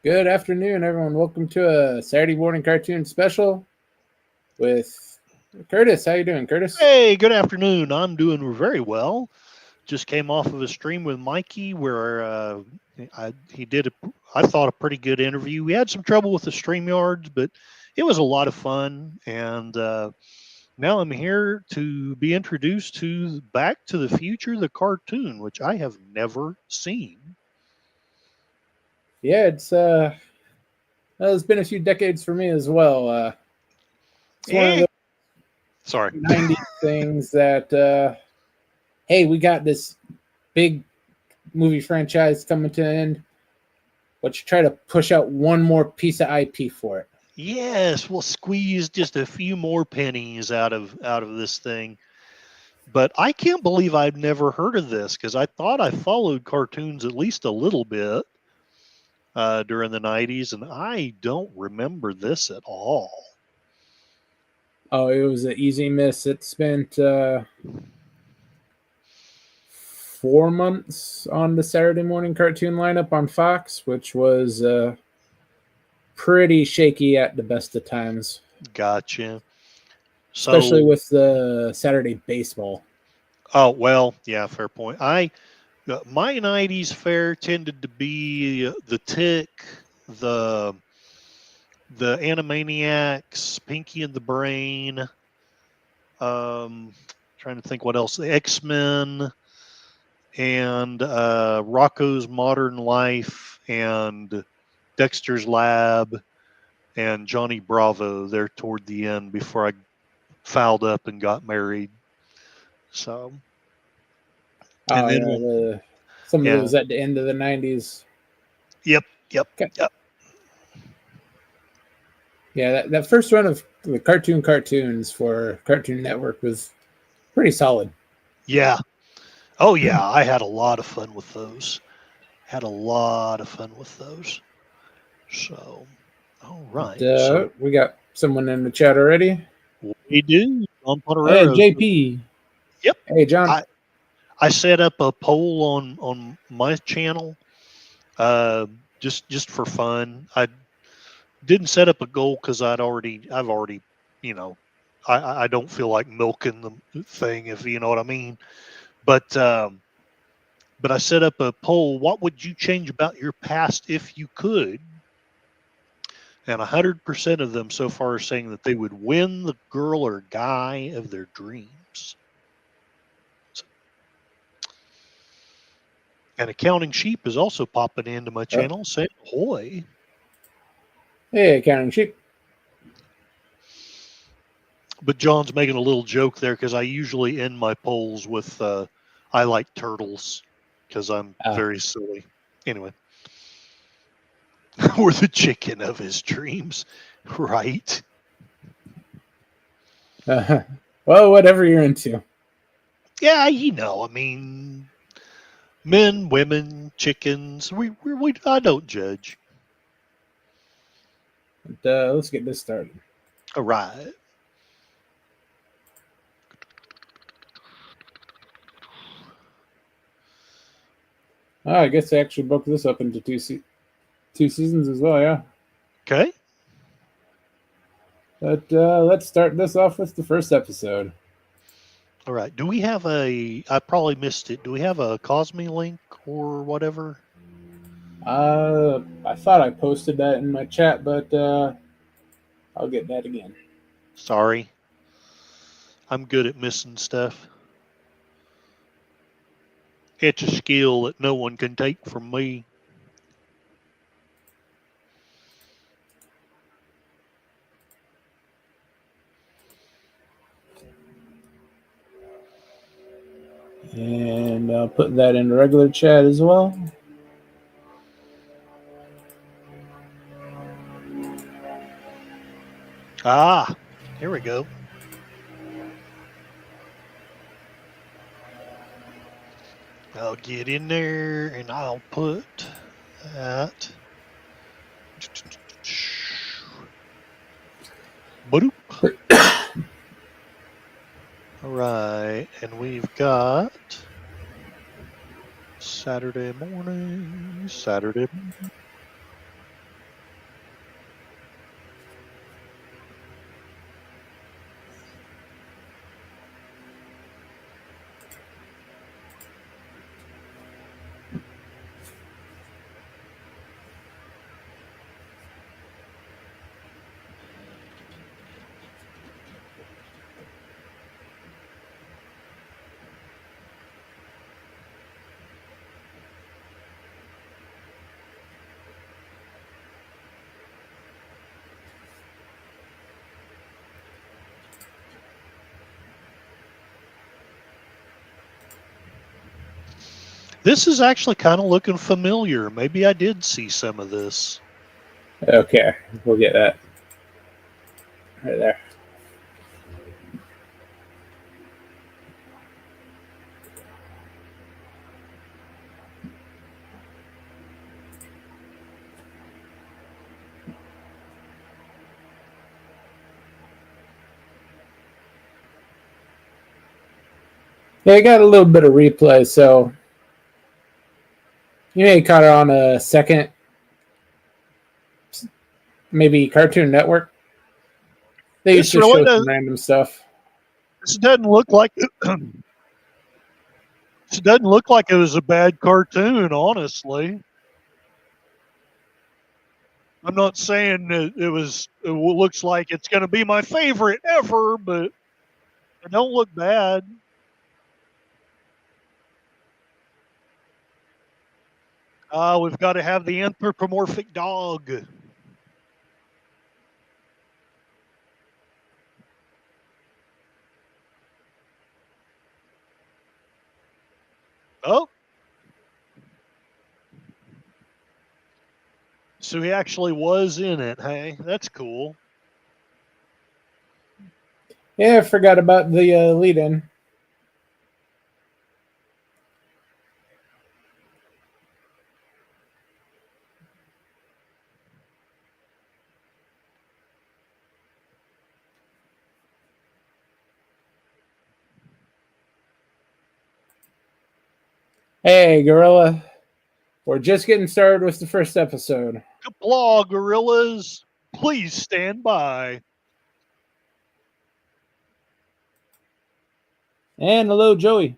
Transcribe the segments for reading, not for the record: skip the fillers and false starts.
Good afternoon, everyone. Welcome to a Saturday morning cartoon special with Curtis. How you doing, Curtis? Hey, good afternoon. I'm doing very well. Just came off of a stream with Mikey where he did I thought, a pretty good interview. We had some trouble with the StreamYards, but it was a lot of fun. And now I'm here to be introduced to Back to the Future, the cartoon, which I have never seen. Yeah, it's been a few decades for me as well. It's one of Eh, the sorry. '90s things that hey, we got this big movie franchise coming to an end. Let's try to push out one more piece of IP for it. Yes, we'll squeeze just a few more pennies out of this thing. But I can't believe I've never heard of this because I thought I followed cartoons at least a little bit during the 90s, and I don't remember this at all. Oh, it was an easy miss. It spent 4 months on the Saturday morning cartoon lineup on Fox, which was pretty shaky at the best of times, Gotcha. especially So, with the Saturday baseball. oh, well, yeah, fair point. My 90s fare tended to be the Tick, the the Animaniacs, Pinky and the Brain, trying to think what else, the X-Men, and Rocco's Modern Life, and Dexter's Lab, and Johnny Bravo there toward the end before I fouled up and got married. So, and Oh then yeah, some of yeah, those at the end of the '90s. yep, yep, yep, Yeah, that first run of the cartoons for Cartoon Network was pretty solid. yeah. Oh yeah, I had a lot of fun with those. Had a lot of fun with those. So, all right. So We got someone in the chat already. we do on Hey, Podereros. JP. Yep. Hey, John. I set up a poll on my channel, uh, just for fun. I didn't set up a goal because I've already, you know, I don't feel like milking the thing, if you know what I mean. But but I set up a poll. What would you change about your past if you could? And 100% of them so far are saying that they would win the girl or guy of their dreams. So, and Accounting Sheep is also popping into my channel saying ahoy. Hey, Accounting Sheep. But John's making a little joke there because I usually end my polls with I like turtles because I'm very silly. Anyway, we're the chicken of his dreams, right? Well, whatever you're into. Yeah, I mean, men, women, chickens. We I don't judge. But, let's get this started. All right. Oh, I guess I actually broke this up into two seasons as well, yeah. Okay. But let's start this off with the first episode. All right. Do we have I probably missed it. Do we have a Cosme link or whatever? I thought I posted that in my chat, but I'll get that again. Sorry. I'm good at missing stuff. It's a skill that no one can take from me. And I'll put that in the regular chat as well. Ah, here we go. I'll get in there and I'll put that. All right, and we've got Saturday morning. This is actually kind of looking familiar. Maybe I did see some of this. Okay, we'll get that right there. Yeah, I got a little bit of replay, so you may have caught it on a second, maybe Cartoon Network. They used This to really show does. some random stuff. This doesn't look like. This doesn't look like it was a bad cartoon, honestly. I'm not saying that it was. It looks like it's going to be my favorite ever, but it don't look bad. We've got to have the anthropomorphic dog. Oh, so he actually was in it. Hey, that's cool. Yeah, I forgot about the lead-in. Hey, Gorilla. We're just getting started with the first episode. Kapla, gorillas, please stand by. And hello, Joey.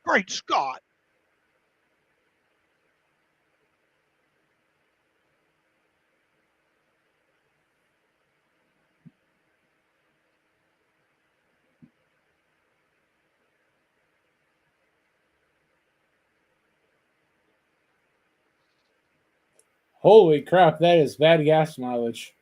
Great Scott. Holy crap, that is bad gas mileage.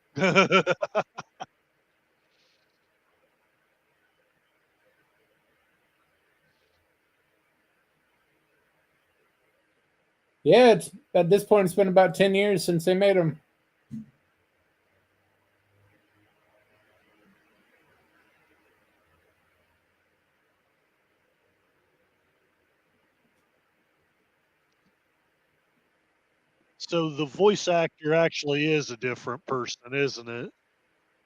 Yeah, it's, at this point, it's been about 10 years since they made them. So the voice actor actually is a different person, isn't it?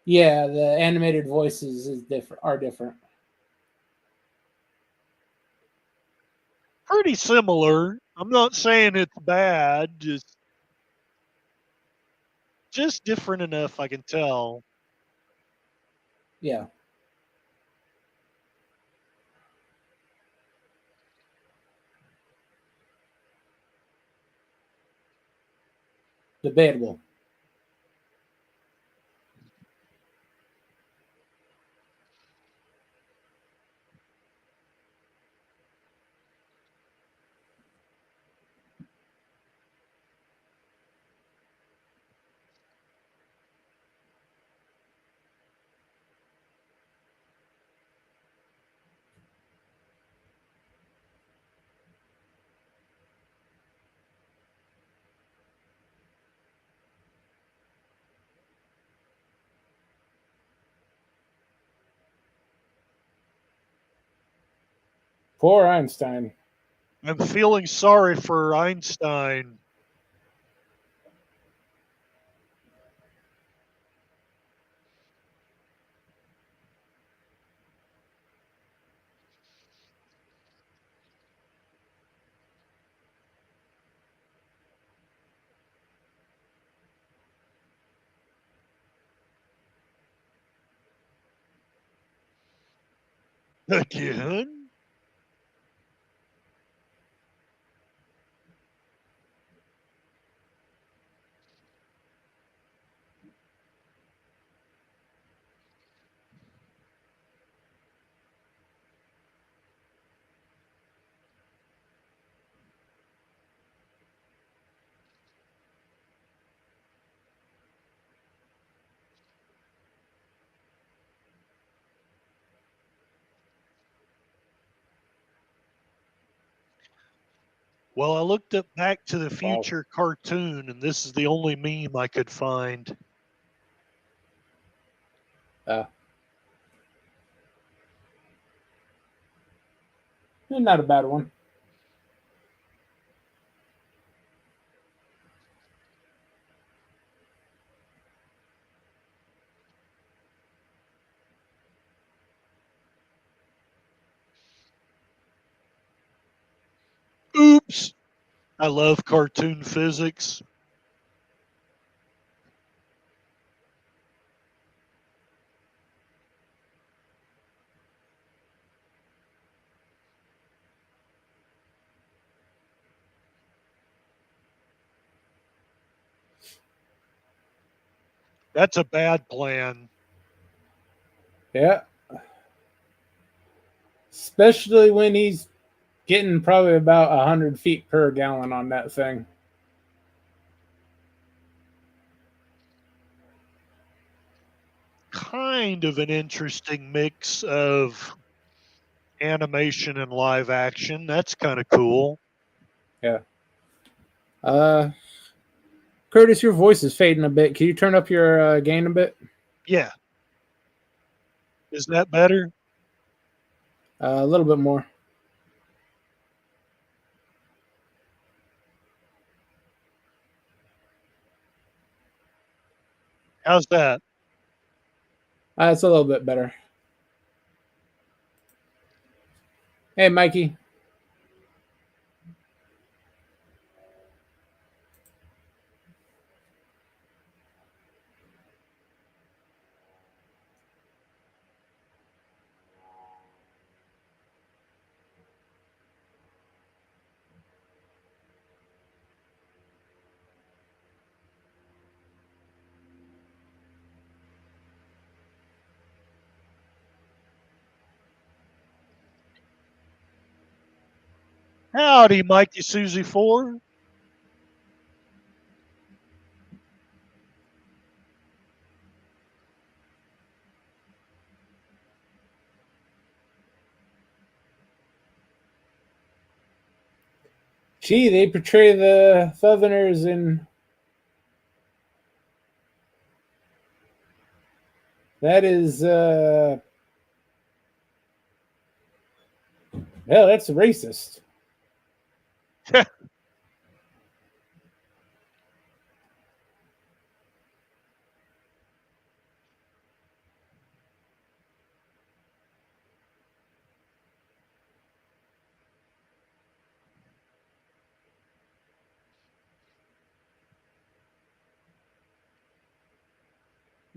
Yeah, the animated voices are different. Pretty similar. I'm not saying it's bad, just different enough I can tell. Yeah. Debatable. Poor Einstein. I'm feeling sorry for Einstein. Again? Well, I looked up Back to the Future cartoon, and this is the only meme I could find. Not a bad one. Oops! I love cartoon physics. That's a bad plan. Yeah. Especially when he's getting probably about 100 feet per gallon on that thing. Kind of an interesting mix of animation and live action. That's kind of cool. Yeah. Curtis, your voice is fading a bit. Can you turn up your gain a bit? Yeah. Is that better? A little bit more. How's that? It's a little bit better. Hey, Mikey. Howdy, Mikey Susie 4. Gee, they portray the Southerners in. That is. Hell, that's racist.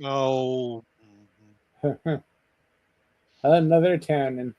Oh. Another town. And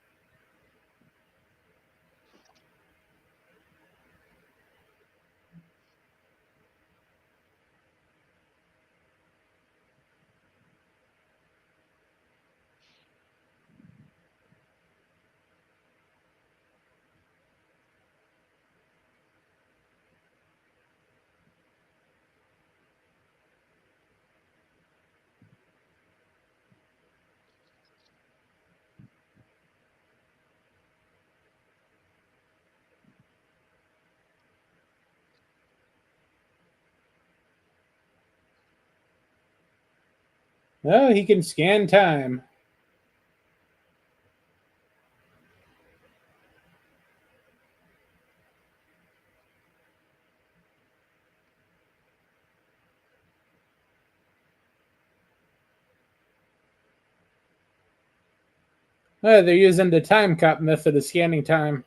oh, he can scan time. They're using the time cop method of scanning time.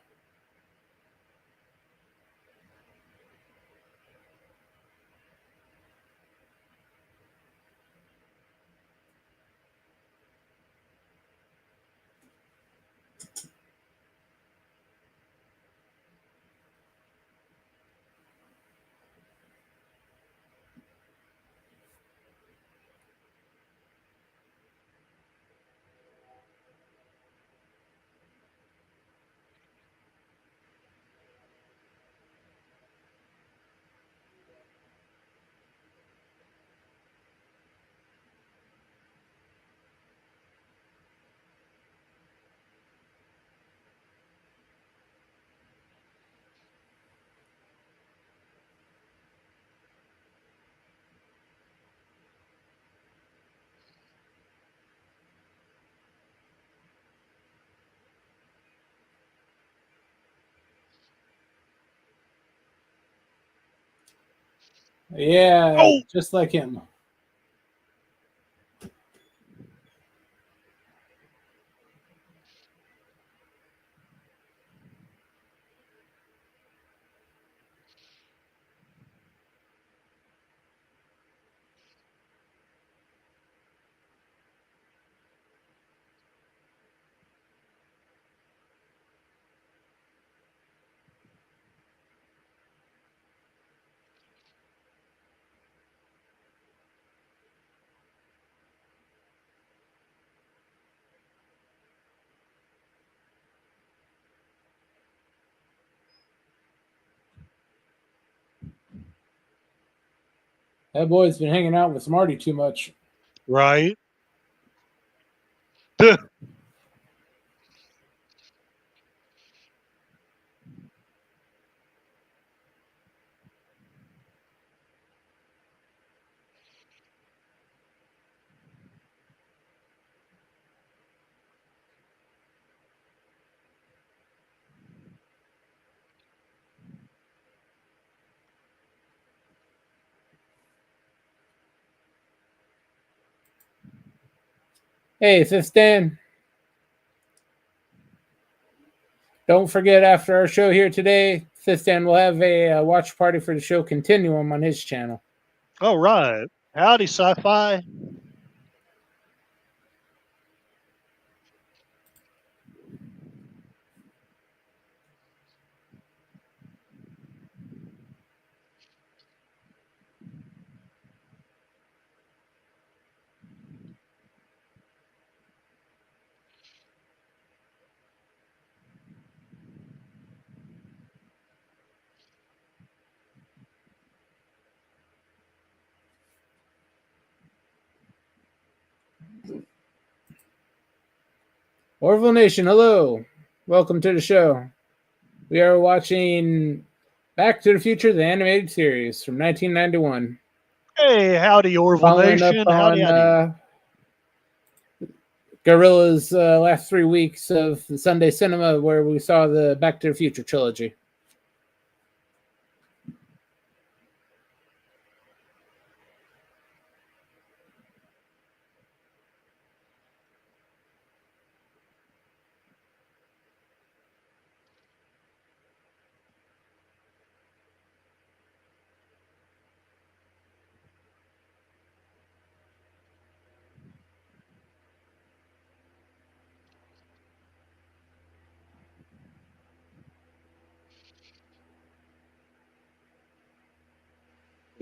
Yeah, Oh, just like him. That boy's been hanging out with Marty too much. right. Hey, Fifth Dan, don't forget after our show here today, Fifth Dan will have a watch party for the show Continuum on his channel. All right. Howdy, sci-fi. Orville Nation, hello. Welcome to the show. We are watching Back to the Future, the animated series from 1991. Hey, howdy, Orville Following up Nation. Howdy, on howdy. Gorilla's last 3 weeks of the Sunday cinema where we saw the Back to the Future trilogy.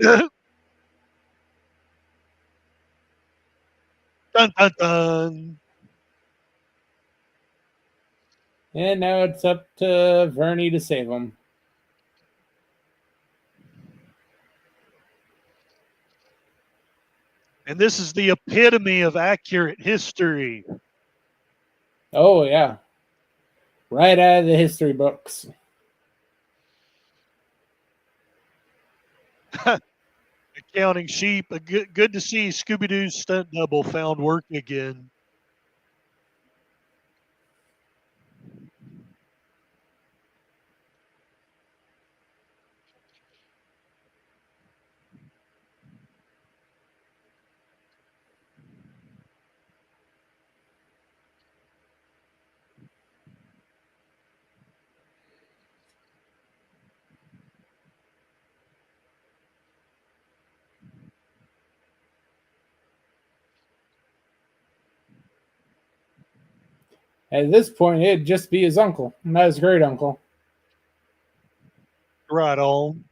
Dun, dun, dun. And now it's up to Vernie to save him. And this is the epitome of accurate history. Oh, yeah. Right out of the history books. Counting sheep. Good to see Scooby-Doo's stunt double found work again. At this point, it'd just be his uncle, not his great uncle. Right on.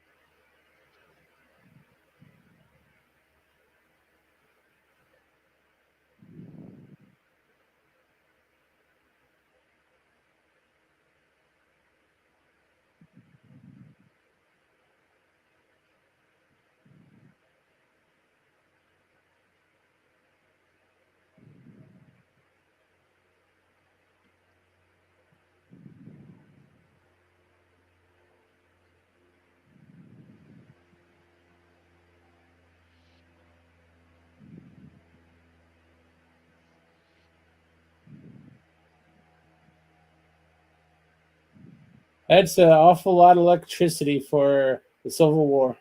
That's an awful lot of electricity for the Civil War.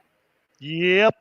Yep.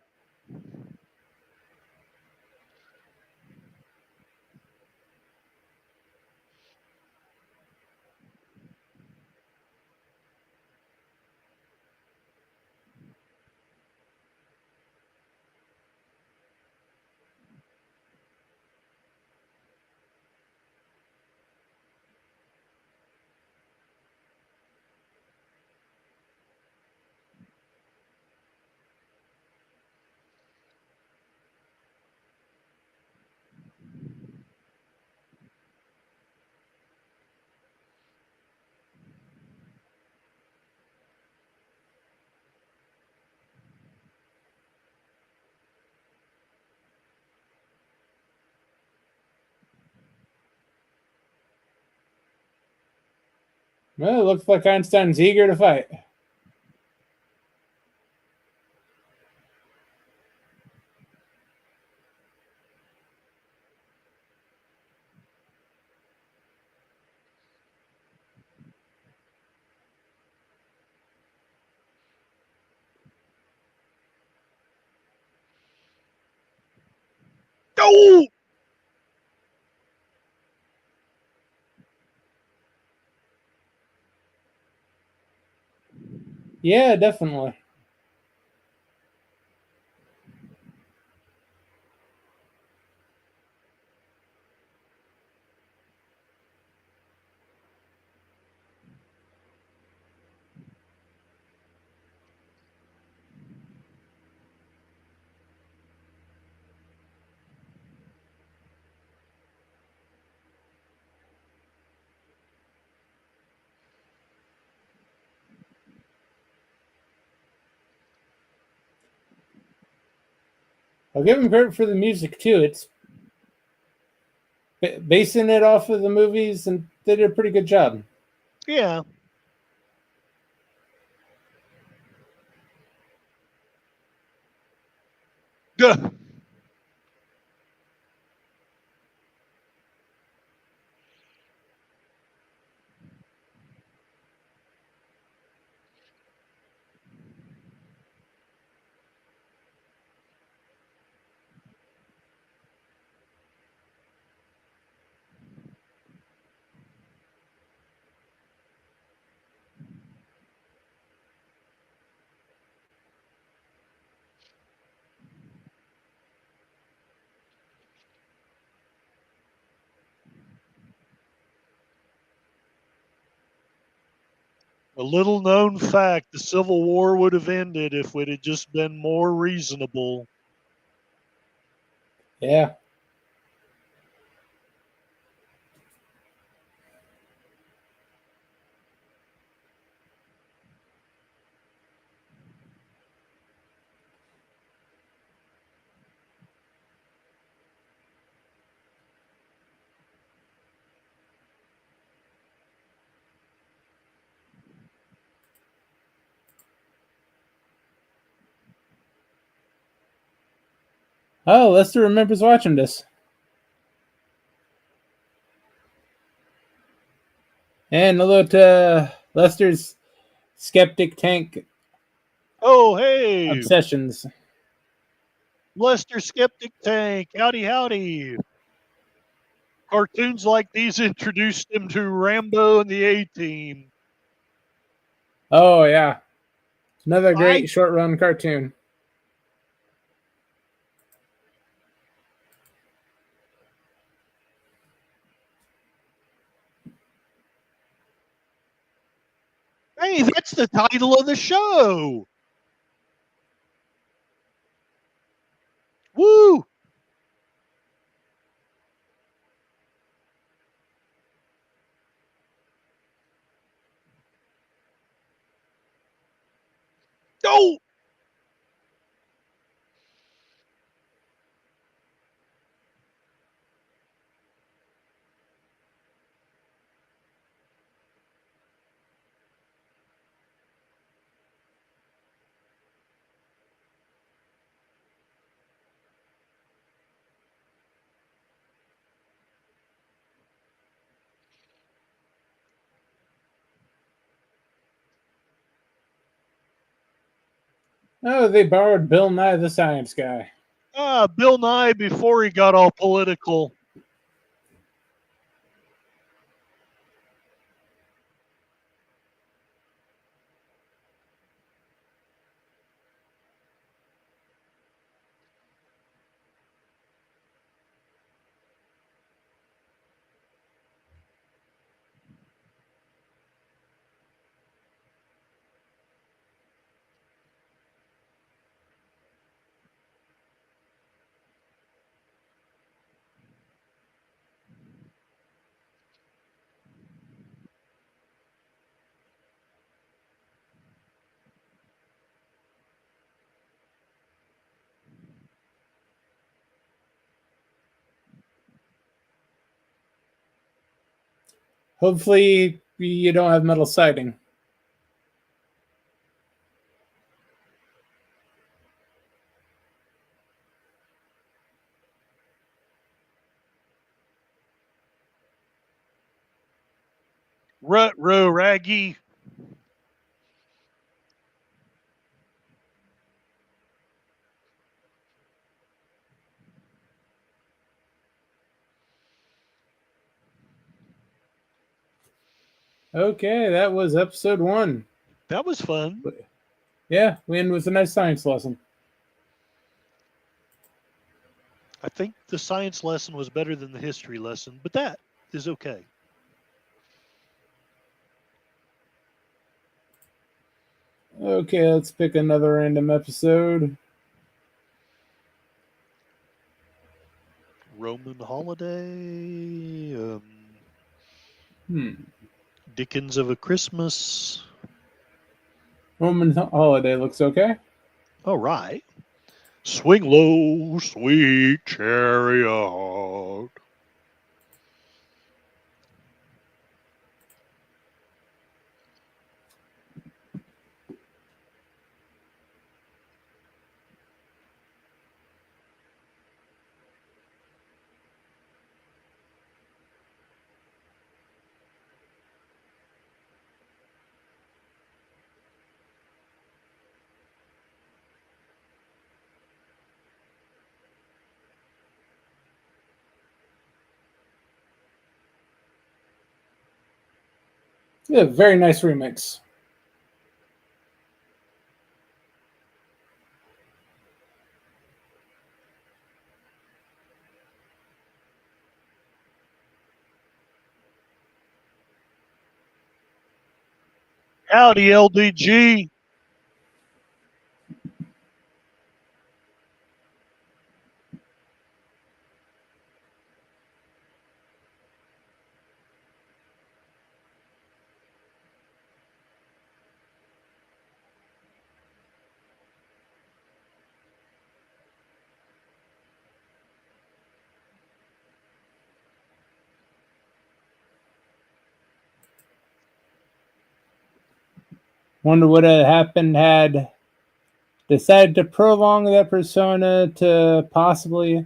Well, it looks like Einstein's eager to fight. Oh! Yeah, definitely. I'll give him credit for the music too. It's basing it off of the movies, and they did a pretty good job. Yeah. Duh. A little known fact, the Civil War would have ended if it had just been more reasonable. Yeah. Oh, Lester remembers watching this. And look at Lester's skeptic tank Oh, hey, obsessions. Lester Skeptic Tank. Howdy, howdy. Cartoons like these introduced him to Rambo and the A-Team. Oh, yeah. Another I great short run cartoon. Hey, that's the title of the show. Woo! Oh! Oh, they borrowed Bill Nye the Science Guy. Bill Nye before he got all political. Hopefully, you don't have metal siding. Rut-row raggy. Okay, that was episode 1. That was fun. Yeah, we end with a nice science lesson. I think the science lesson was better than the history lesson, but that is okay. Okay, let's pick another random episode. Roman holiday. Hmm. Dickens of a Christmas. Roman holiday looks okay. All right. Swing low, sweet chariot. Yeah, very nice remix. Howdy, LDG. Wonder what had happened had decided to prolong that persona to possibly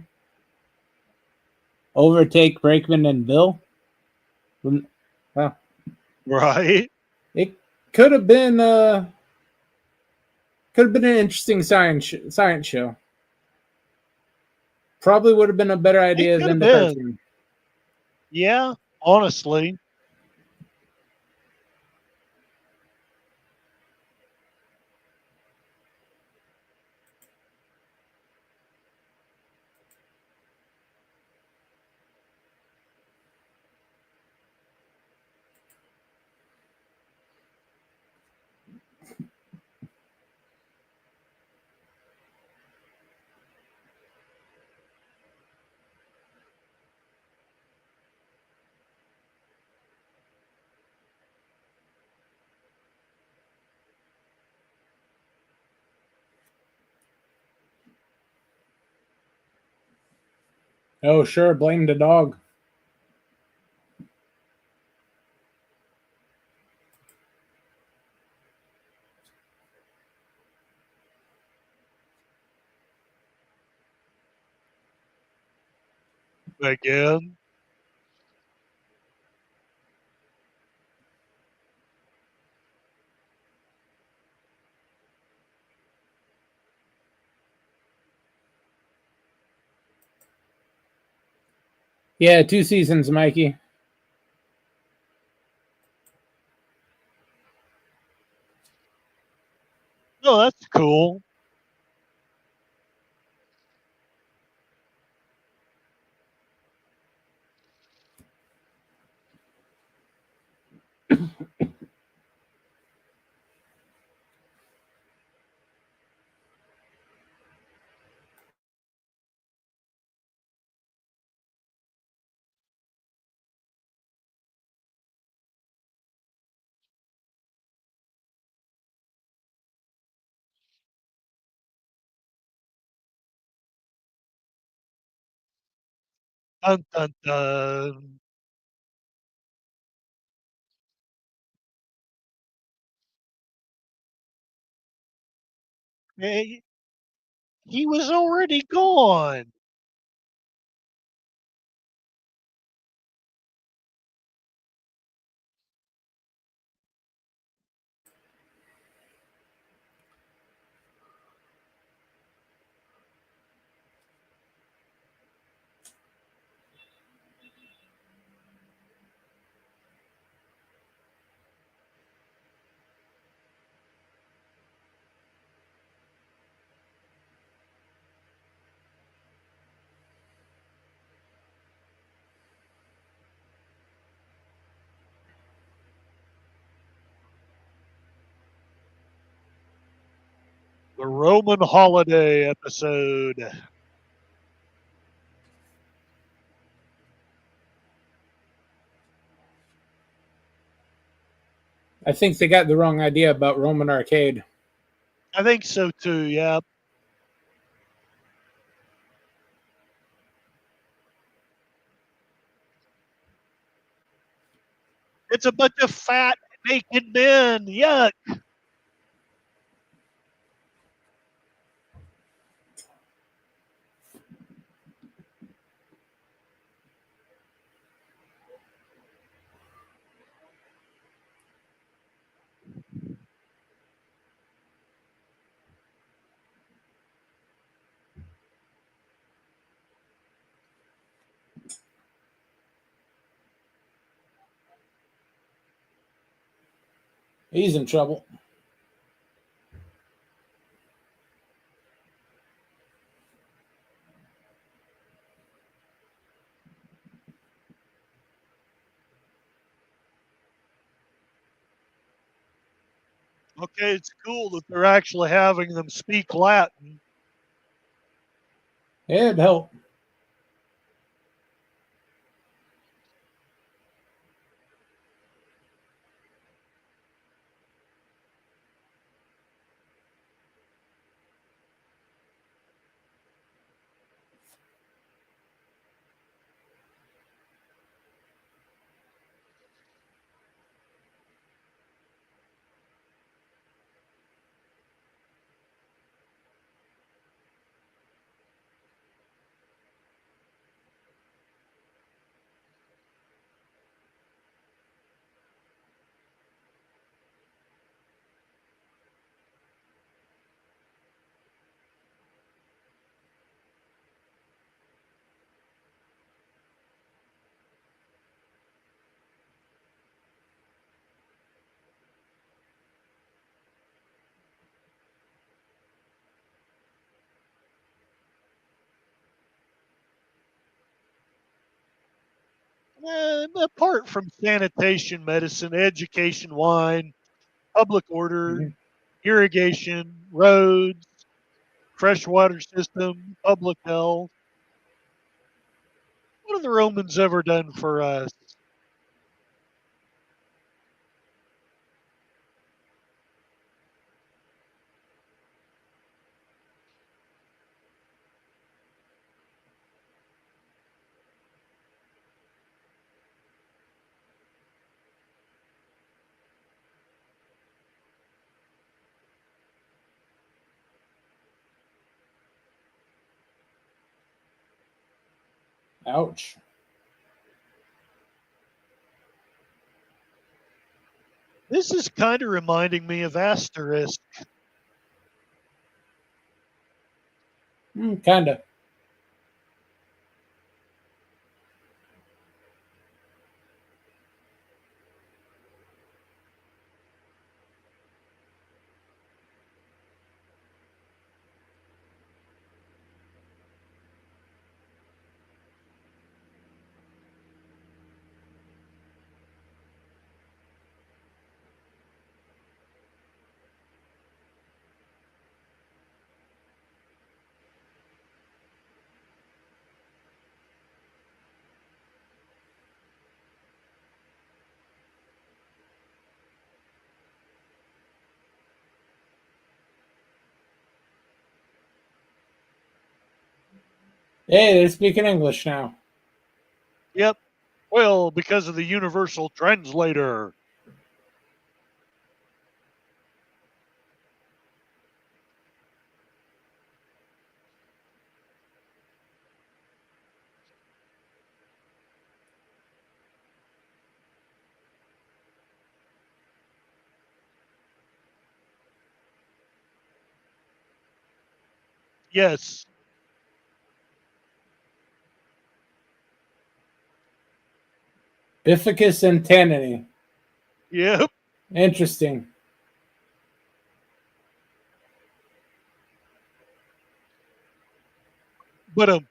overtake Brakeman and Bill. Well, Right. it could have been an interesting science show. Probably would have been a better It idea could have than the been. cartoon. Yeah, honestly. Oh, sure. Blame the dog. Again. Yeah, 2 seasons, Mikey. Oh, that's cool. Dun, dun, dun. Hey, he was already gone. The Roman holiday episode. I think they got the wrong idea about Roman Arcade. I think so too. Yeah. It's a bunch of fat, naked men. Yuck. He's in trouble. Okay, it's cool that they're actually having them speak Latin. It'd help. Apart from sanitation, medicine, education, wine, public order, Mhm. irrigation, roads, freshwater system, public health. What have the Romans ever done for us? Ouch. This is kind of reminding me of Asterisk. Kind of. Hey, they're speaking English now. Yep. Well, because of the universal translator. Yes. Bifficus antennae. Yep. Interesting. But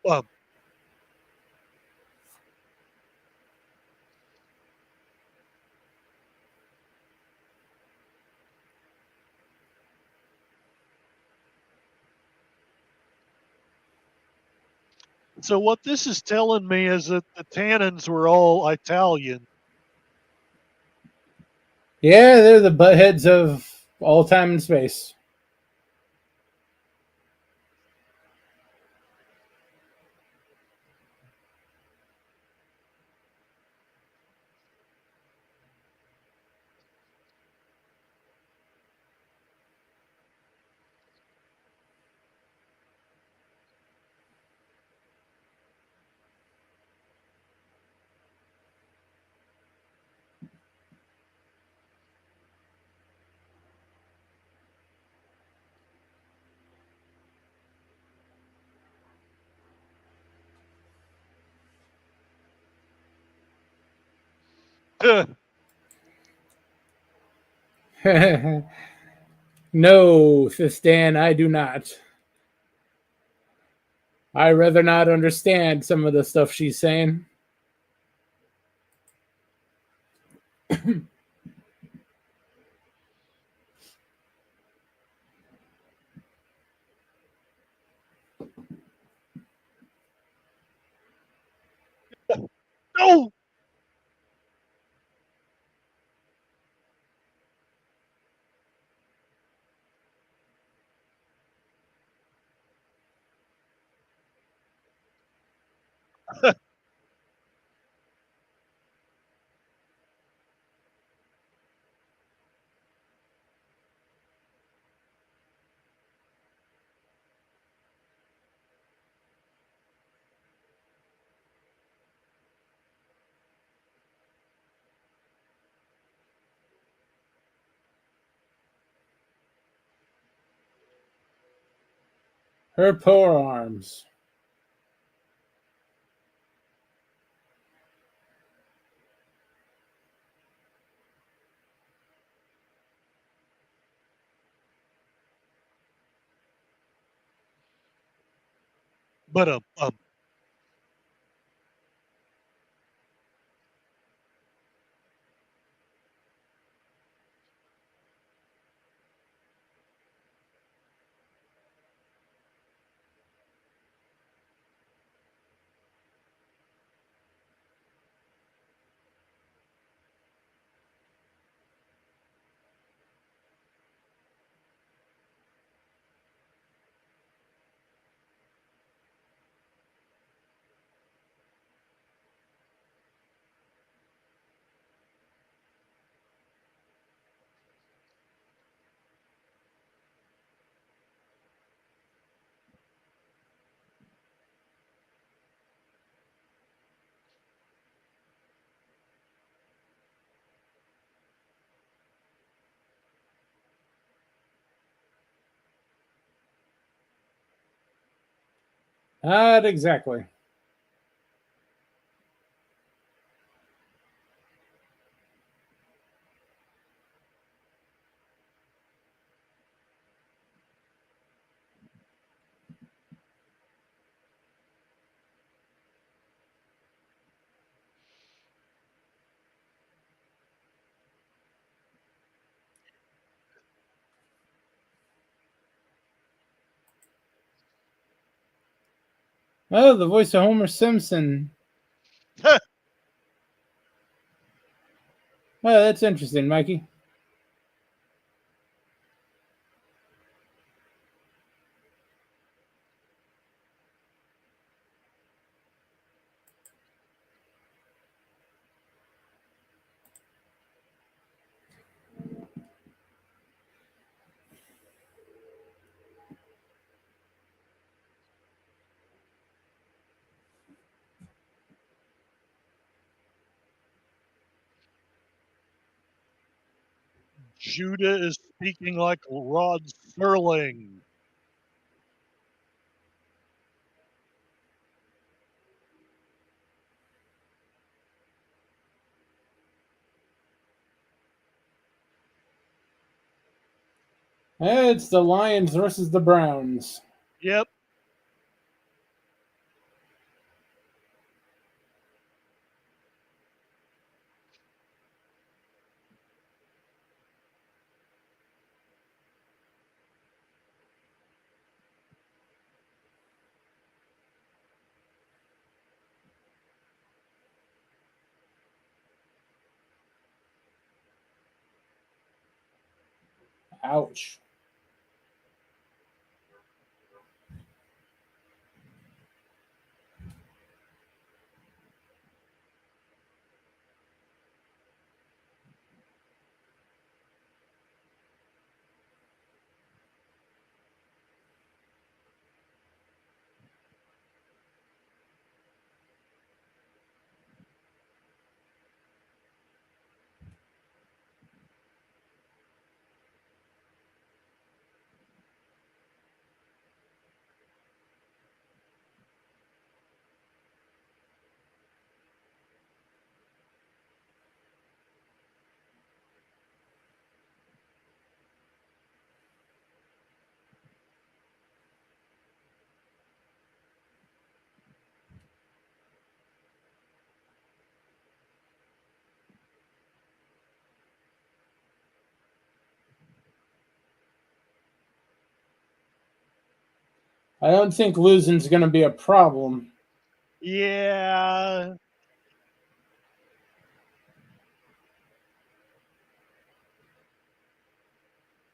so what this is telling me is that the tannins were all Italian. Yeah, they're the buttheads of all time and space. No, Stan, I do not. I rather not understand some of the stuff she's saying. No. Her forearms. But Not exactly. Oh, the voice of Homer Simpson. Oh, that's interesting, Mikey. Judah is speaking like Rod Serling. It's the Lions versus the Browns. Yep. Ouch. I don't think losing's going to be a problem. Yeah.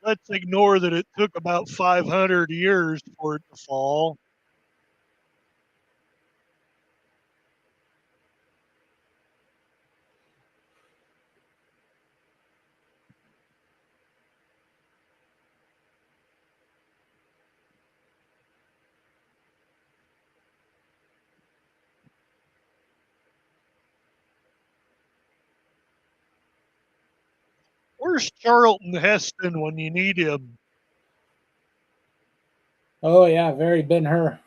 Let's ignore that it took about 500 years for it to fall. Where's Charlton Heston when you need him? Oh, yeah, very Ben Hur.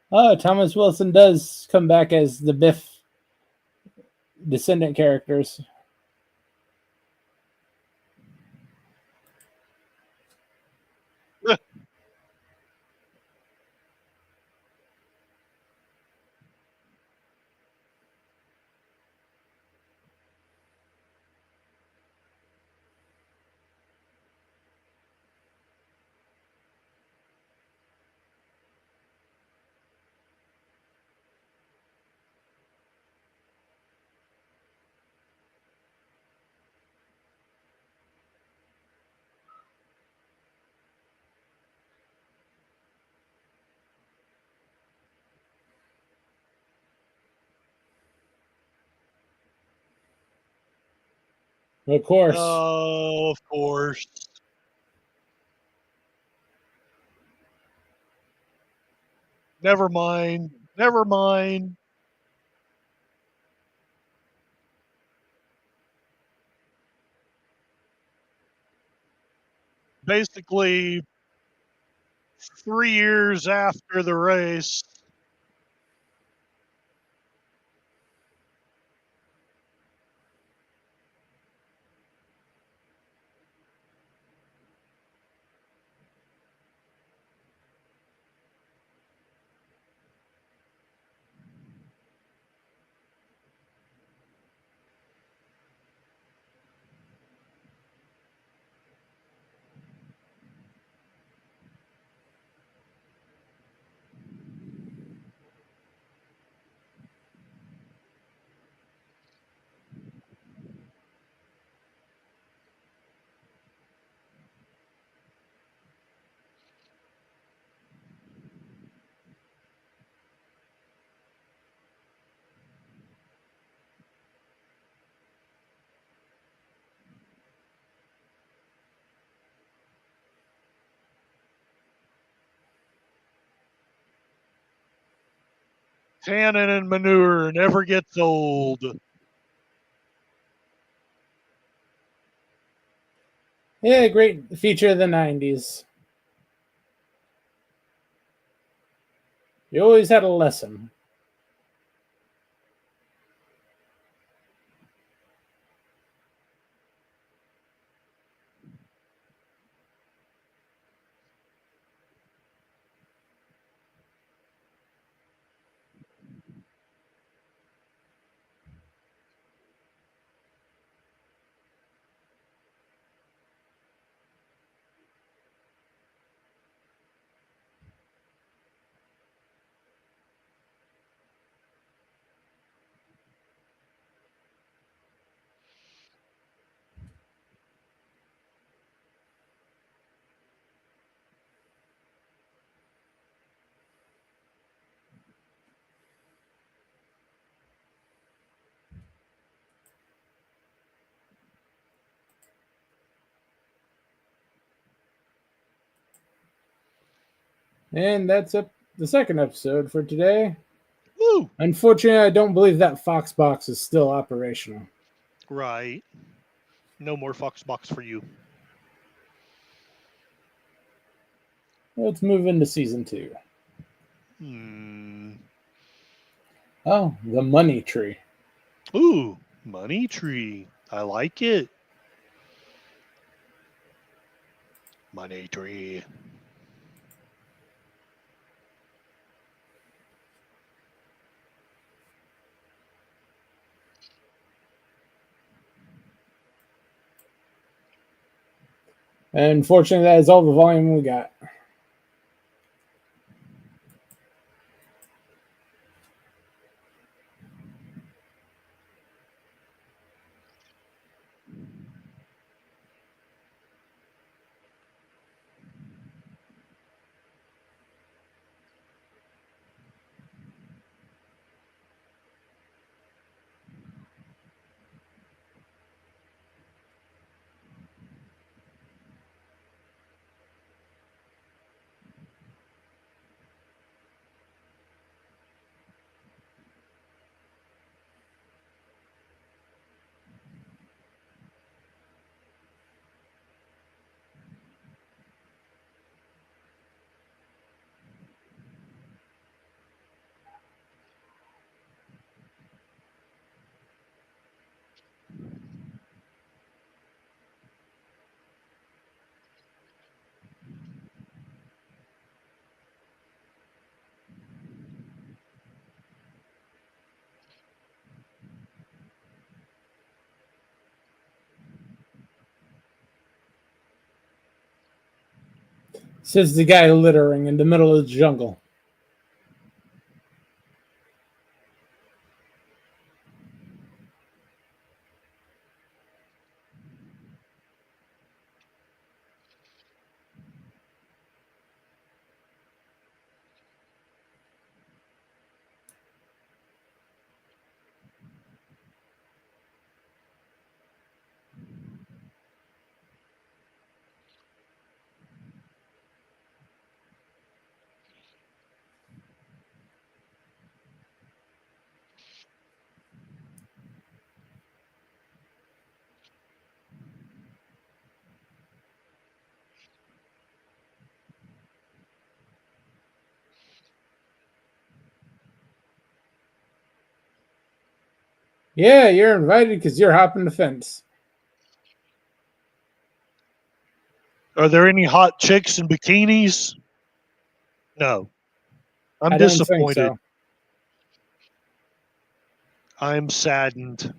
Oh, Thomas Wilson does come back as the Biff descendant characters. Of course. Oh, of course. Never mind. Never mind. Basically, 3 years after the race. Tannin and manure never gets old. Yeah, great feature of the 90s. You always had a lesson. And that's the second episode for today. Woo! Unfortunately, I don't believe that Fox box is still operational. Right. No more Fox box for you. Let's move into season 2. Oh, the money tree. Ooh, money tree. I like it. Money tree. And unfortunately, that is all the volume we got. Says the guy littering in the middle of the jungle. Yeah, you're invited because you're hopping the fence. Are there any hot chicks in bikinis? No. I'm I don't think disappointed. so. I'm saddened.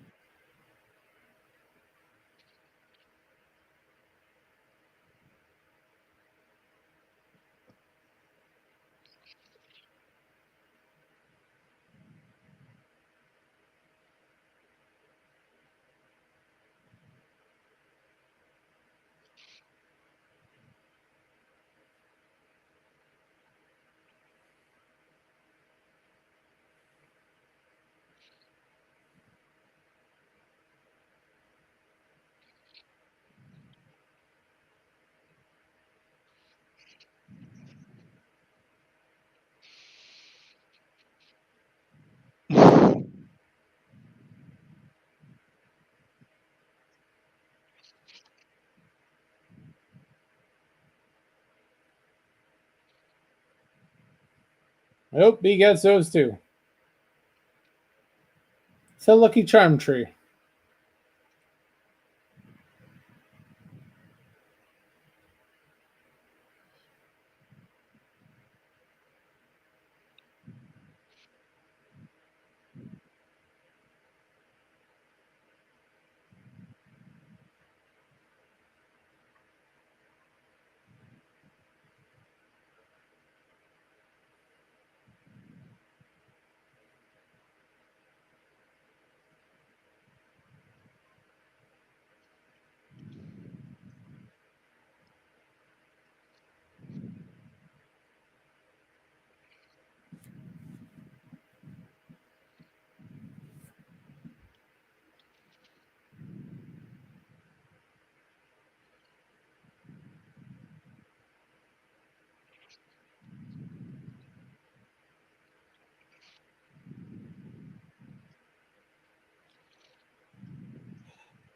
Nope, he gets those too. It's a Lucky Charm tree.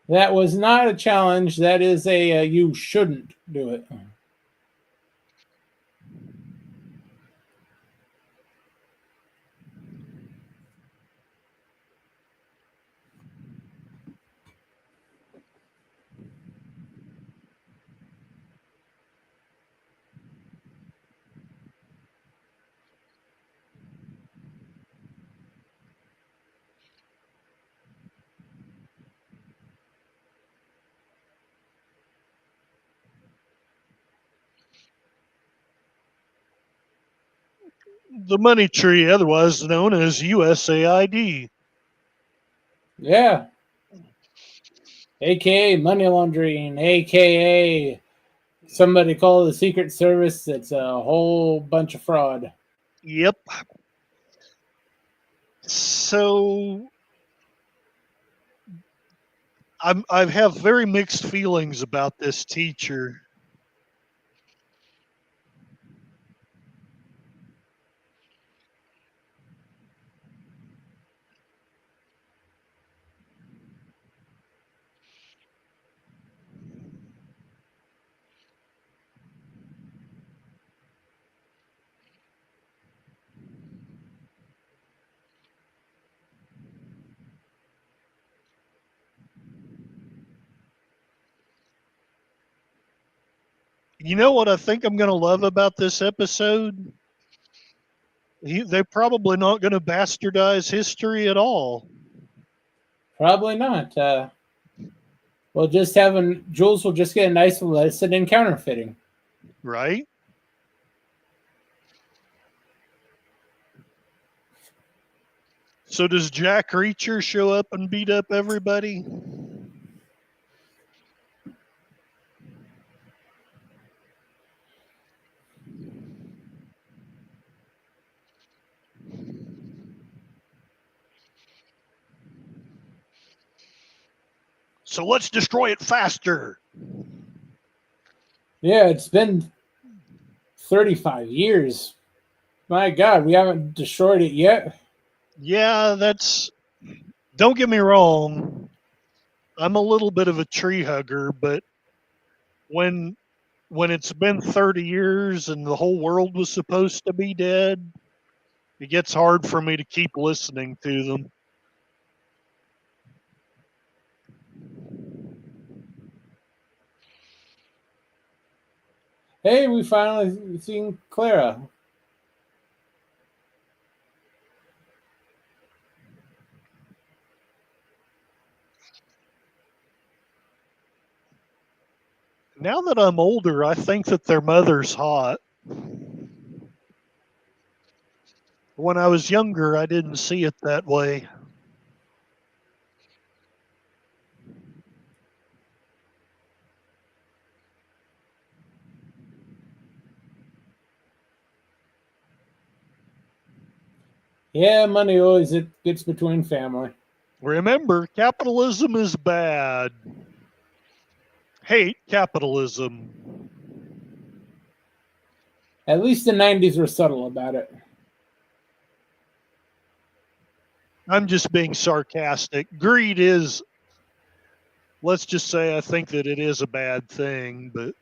That was not a challenge. That is a you shouldn't do it. The money tree, otherwise known as USAID. Yeah. AKA money laundering, AKA somebody call the Secret Service. It's a whole bunch of fraud. Yep. So I have very mixed feelings about this teacher. You know what I think I'm going to love about this episode? They're probably not going to bastardize history at all. Probably not. We'll just have Jules will just get a nice lesson in counterfeiting. Right? So does Jack Reacher show up and beat up everybody? So let's destroy it faster. Yeah, it's been 35 years. My God, we haven't destroyed it yet. Yeah, don't get me wrong. I'm a little bit of a tree hugger, but when it's been 30 years and the whole world was supposed to be dead, it gets hard for me to keep listening to them. Hey, we finally seen Clara. Now that I'm older, I think that their mother's hot. When I was younger, I didn't see it that way. Yeah, money always it gets between family. Remember, capitalism is bad. Hate capitalism. At least the 90s were subtle about it. I'm just being sarcastic. Greed is, let's just say, I think that it is a bad thing, but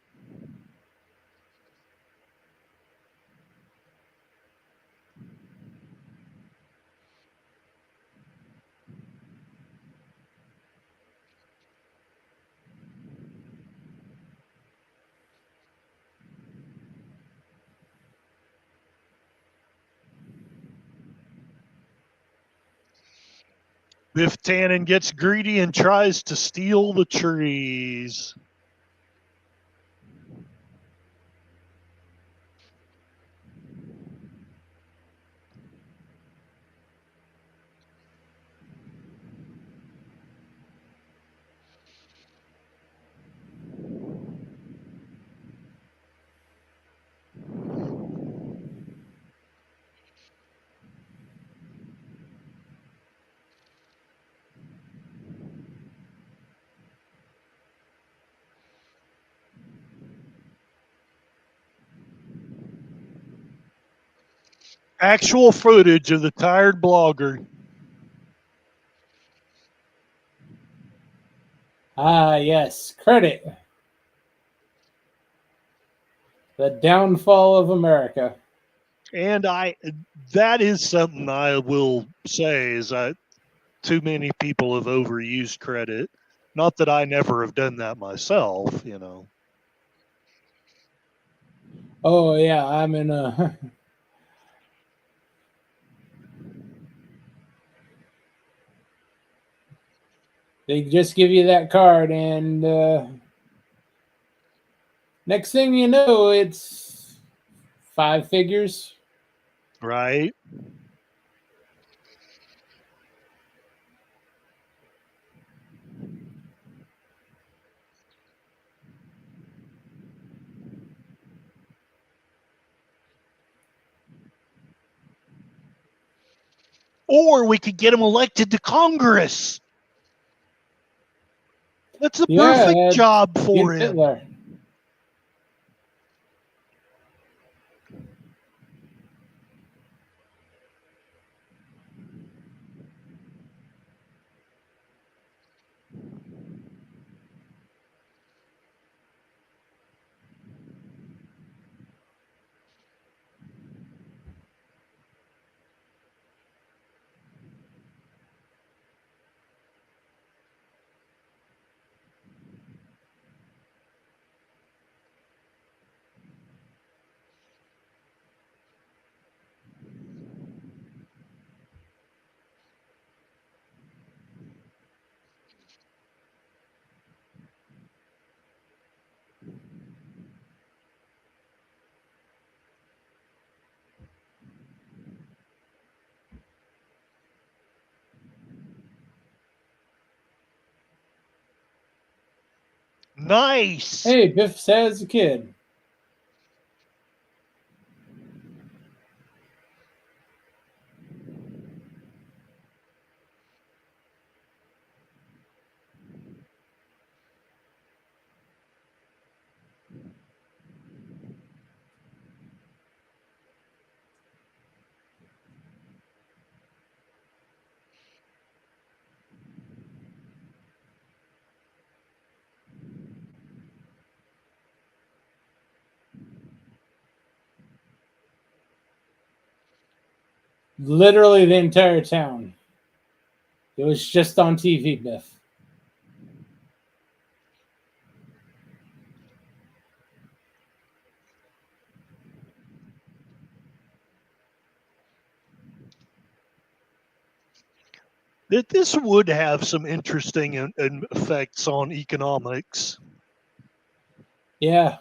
Biff Tannen gets greedy and tries to steal the trees. Actual footage of the tired blogger. Ah, yes, credit. The downfall of America. And that is something I will say is too many people have overused credit. Not that I never have done that myself, you know. Oh, yeah, I'm in a. They just give you that card, and next thing you know, it's 5 figures. Right? Or we could get him elected to Congress. That's the perfect Yeah, job for get him. Hitler. Nice. Hey, Biff says a kid. Literally the entire town. It was just on TV, Biff. That this would have some interesting effects on economics. Yeah.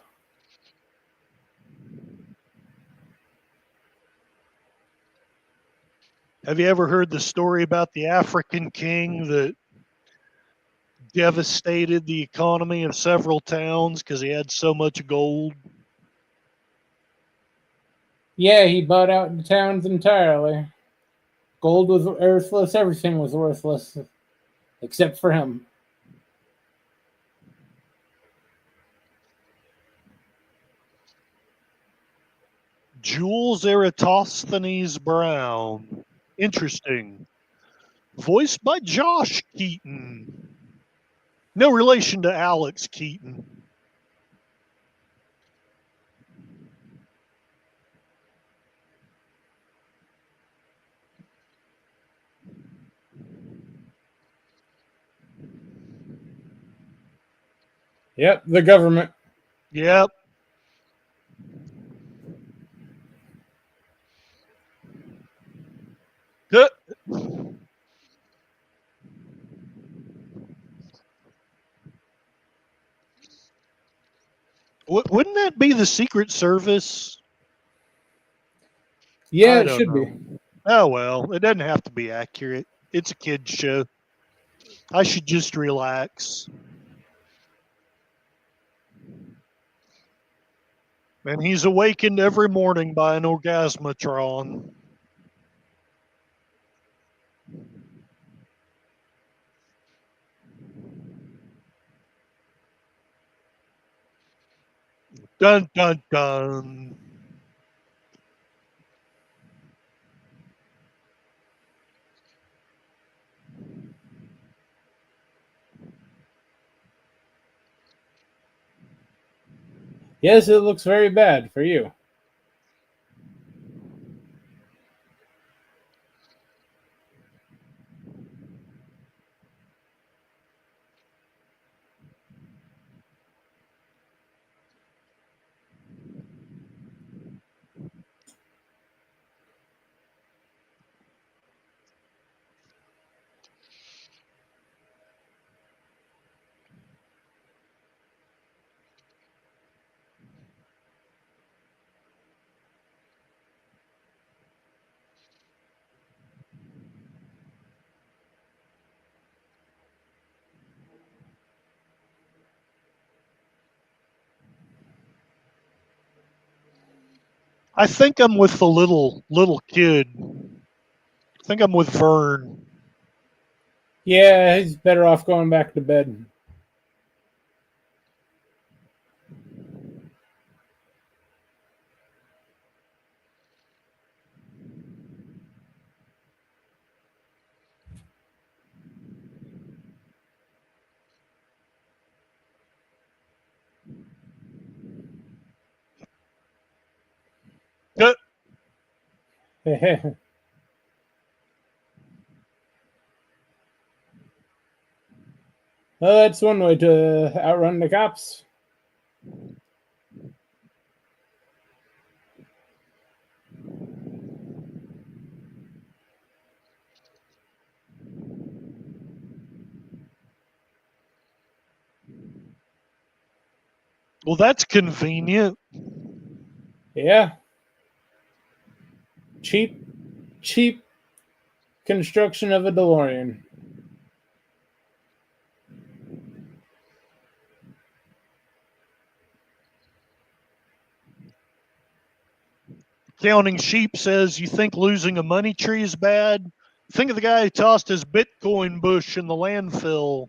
Have you ever heard the story about the African king that devastated the economy of several towns because he had so much gold? Yeah, he bought out the towns entirely. Gold was worthless, everything was worthless. Except for him. Jules Eratosthenes Brown. Interesting. Voiced by Josh Keaton. No relation to Alex Keaton. Yep, the government. Yep. Wouldn't that be the Secret Service? Yeah, I it don't should know. be. Oh, well, it doesn't have to be accurate. It's a kid's show. I should just relax. And he's awakened every morning by an orgasmatron. Dun, dun, dun. Yes, it looks very bad for you. I think I'm with the little kid. I think I'm with Vern. Yeah, he's better off going back to bed. Uh, Well, that's one way to outrun the cops. Well, that's convenient. Yeah. Cheap construction of a DeLorean. Counting Sheep says, you think losing a money tree is bad? Think of the guy who tossed his Bitcoin bush in the landfill.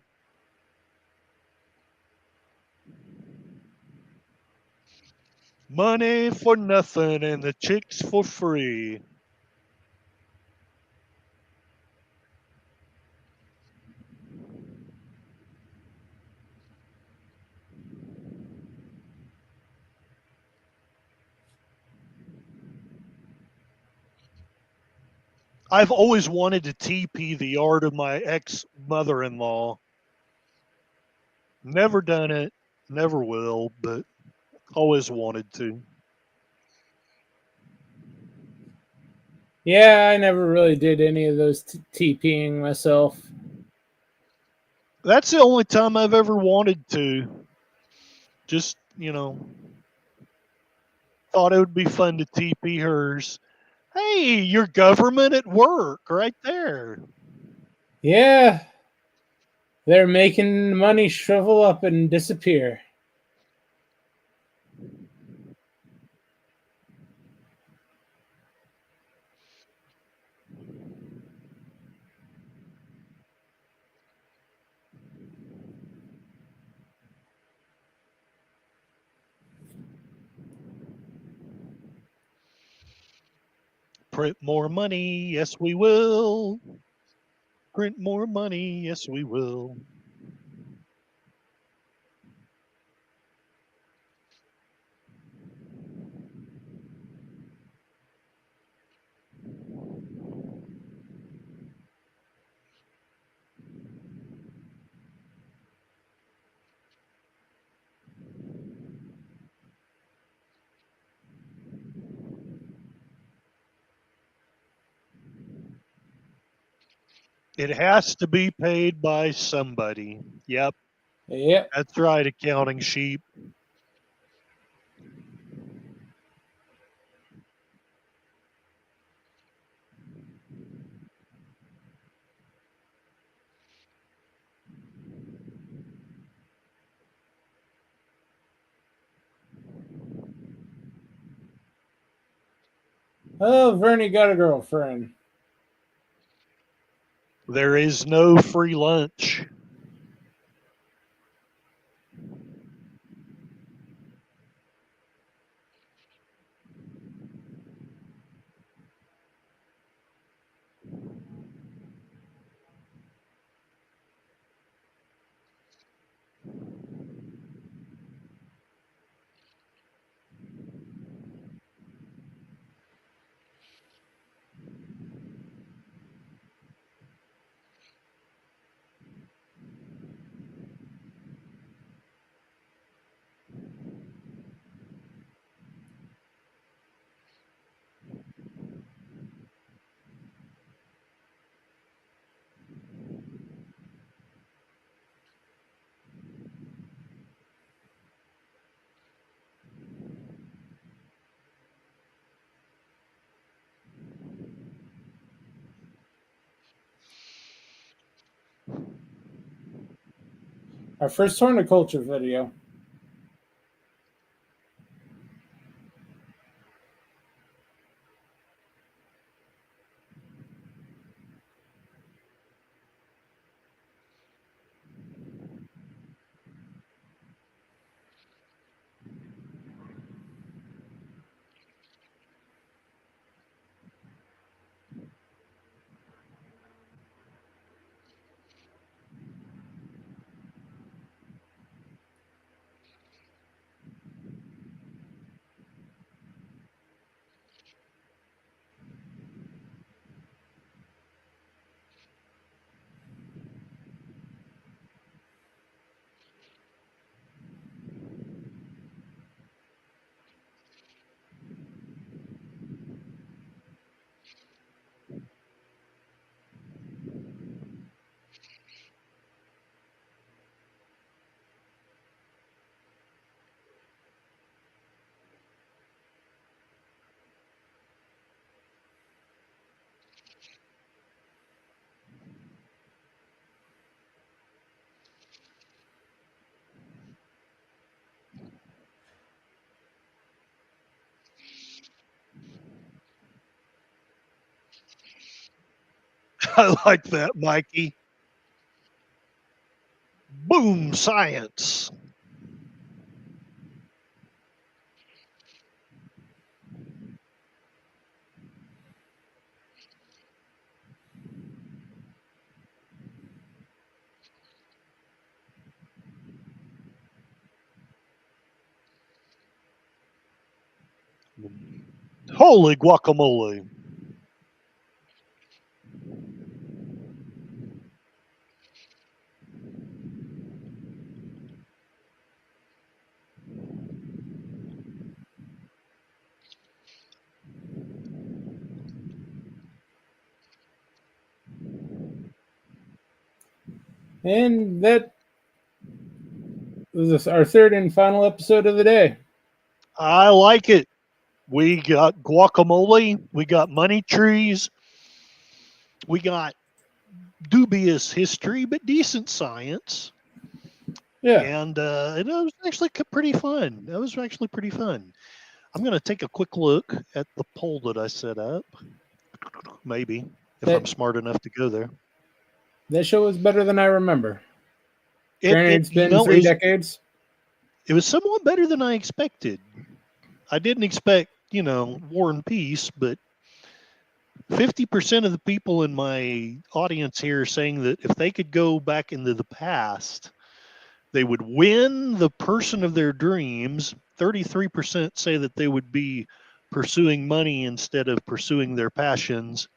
Money for nothing and the chicks for free. I've always wanted to TP the yard of my ex mother-in-law. Never done it, never will, but always wanted to. Yeah, I never really did any of those TPing myself. That's the only time I've ever wanted to. Just, thought it would be fun to TP hers. Hey, your government at work right there. Yeah, they're making money shrivel up and disappear. Print more money, yes we will. Print more money, yes we will. It has to be paid by somebody. Yep, Yep. that's right, Accounting Sheep. Oh, Vernie got a girlfriend. There is no free lunch. Our first horticulture video. I like that, Mikey. Boom, science. Holy guacamole. And that was our third and final episode of the day. I like it. We got guacamole. We got money trees. We got dubious history, but decent science. Yeah. And it was actually pretty fun. That was actually pretty fun. I'm going to take a quick look at the poll that I set up. Maybe, if I'm smart enough to go there. That show was better than I remember. Granted, it's been 3 decades. It was somewhat better than I expected. I didn't expect, War and Peace, but 50% of the people in my audience here are saying that if they could go back into the past, they would win the person of their dreams. 33% say that they would be pursuing money instead of pursuing their passions.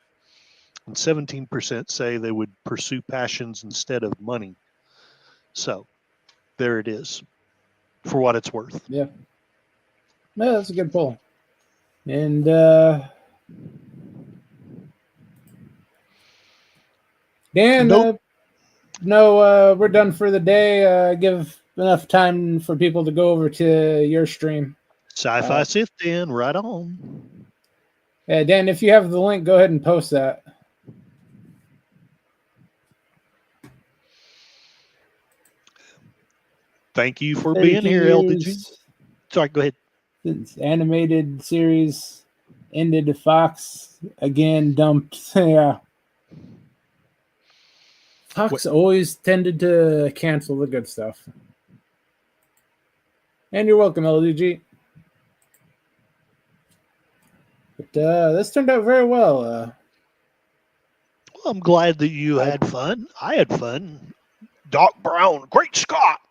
And 17% say they would pursue passions instead of money. So there it is, for what it's worth. Yeah. No, that's a good poll. And Dan, we're done for the day. Give enough time for people to go over to your stream. Sci-Fi Sith Dan, right on. Yeah, Dan, if you have the link, go ahead and post that. Thank you for being here, LDG. Sorry, go ahead. This animated series ended. Fox again dumped. Yeah. Fox always tended to cancel the good stuff. And you're welcome, LDG. But this turned out very well. Well, I'm glad that you had fun. I had fun. Doc Brown, great Scott.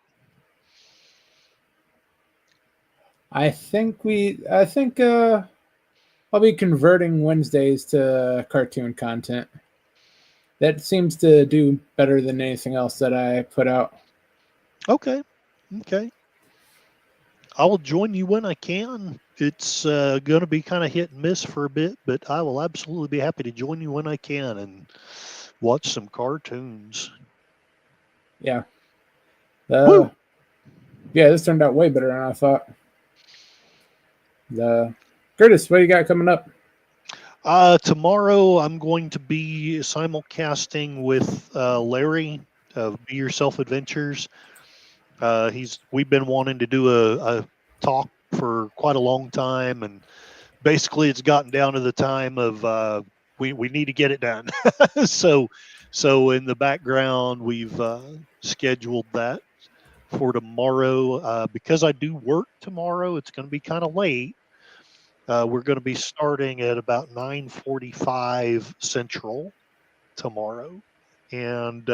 I think I'll be converting Wednesdays to cartoon content. That seems to do better than anything else that I put out. Okay. I will join you when I can. It's going to be kind of hit and miss for a bit, but I will absolutely be happy to join you when I can and watch some cartoons. Yeah. Yeah, this turned out way better than I thought. Curtis, what do you got coming up? Tomorrow I'm going to be simulcasting with Larry of Be Yourself Adventures. We've been wanting to do a talk for quite a long time, and basically it's gotten down to the time of we need to get it done. so in the background we've scheduled that for tomorrow. Because I do work tomorrow, it's going to be kind of late. We're going to be starting at about 9:45 Central tomorrow, and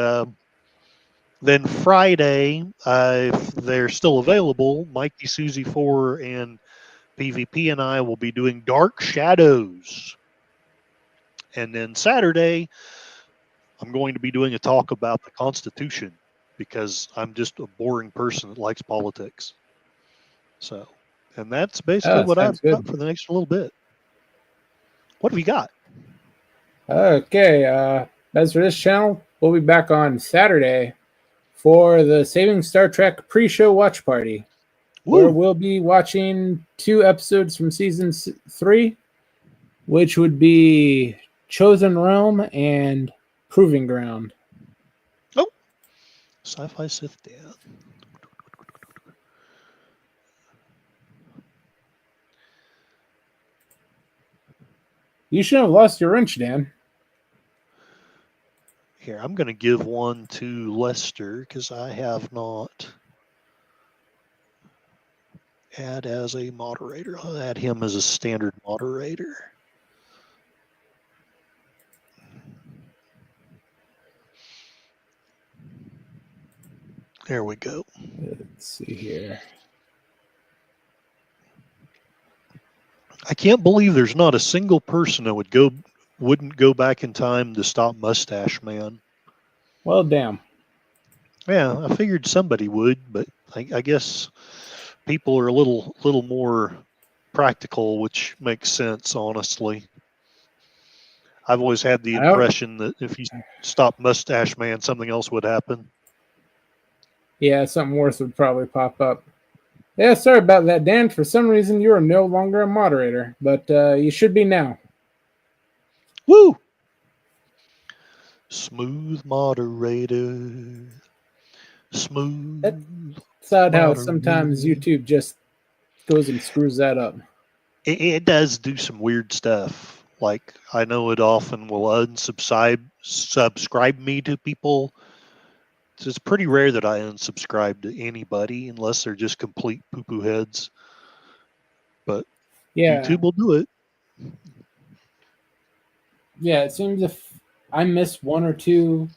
then Friday, if they're still available, Mikey, Susie Fuure, and PvP and I will be doing Dark Shadows. And then Saturday, I'm going to be doing a talk about the Constitution because I'm just a boring person that likes politics. So, and that's basically what I've got for the next little bit. What have you got? Okay. As for this channel, we'll be back on Saturday for the Saving Star Trek pre-show watch party, where we'll be watching 2 episodes from season 3, which would be Chosen Realm and Proving Ground. Oh, Sci-Fi Sith Dan. You shouldn't have lost your wrench, Dan. I'm going to give one to Lester because I have not add as a moderator. I'll add him as a standard moderator. There we go. Let's see here. I can't believe there's not a single person that wouldn't go back in time to stop Mustache Man. Well, damn. Yeah, I figured somebody would, but I guess people are a little more practical, which makes sense, honestly. I've always had the impression that if you stop Mustache Man, something else would happen. Yeah, something worse would probably pop up. Yeah, sorry about that, Dan. For some reason, you are no longer a moderator, but you should be now. Woo! Smooth moderator. Smooth. It's odd how sometimes YouTube just goes and screws that up. It does do some weird stuff. Like, I know it often will subscribe me to people. So it's pretty rare that I unsubscribe to anybody unless they're just complete poo-poo heads. But yeah, YouTube will do it. Yeah, it seems if I miss one or two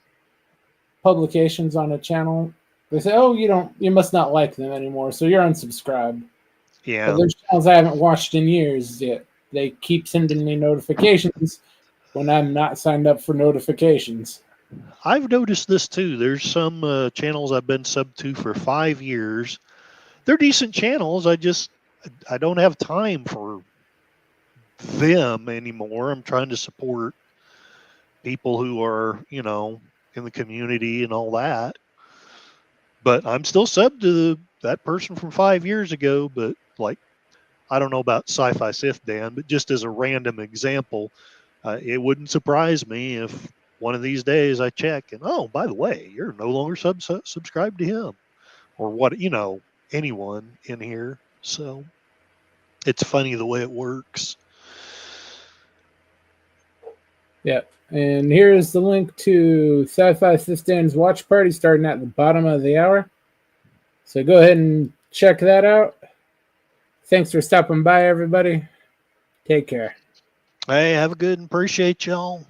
publications on a channel, they say, "Oh, you must not like them anymore, so you're unsubscribed." Yeah. But there's channels I haven't watched in years yet. They keep sending me notifications when I'm not signed up for notifications. I've noticed this too. There's some channels I've been sub to for 5 years. They're decent channels. I don't have time for them anymore. I'm trying to support people who are, in the community and all that. But I'm still sub to that person from 5 years ago. But like, I don't know about Sci-Fi Sith, Dan, but just as a random example, it wouldn't surprise me if one of these days I check and, oh, by the way, you're no longer subscribed to him or what, anyone in here. So it's funny the way it works. Yeah. And here is the link to Sci-Fi Sith Dan's watch party starting at the bottom of the hour. So go ahead and check that out. Thanks for stopping by, everybody. Take care. Hey, have a good and appreciate y'all.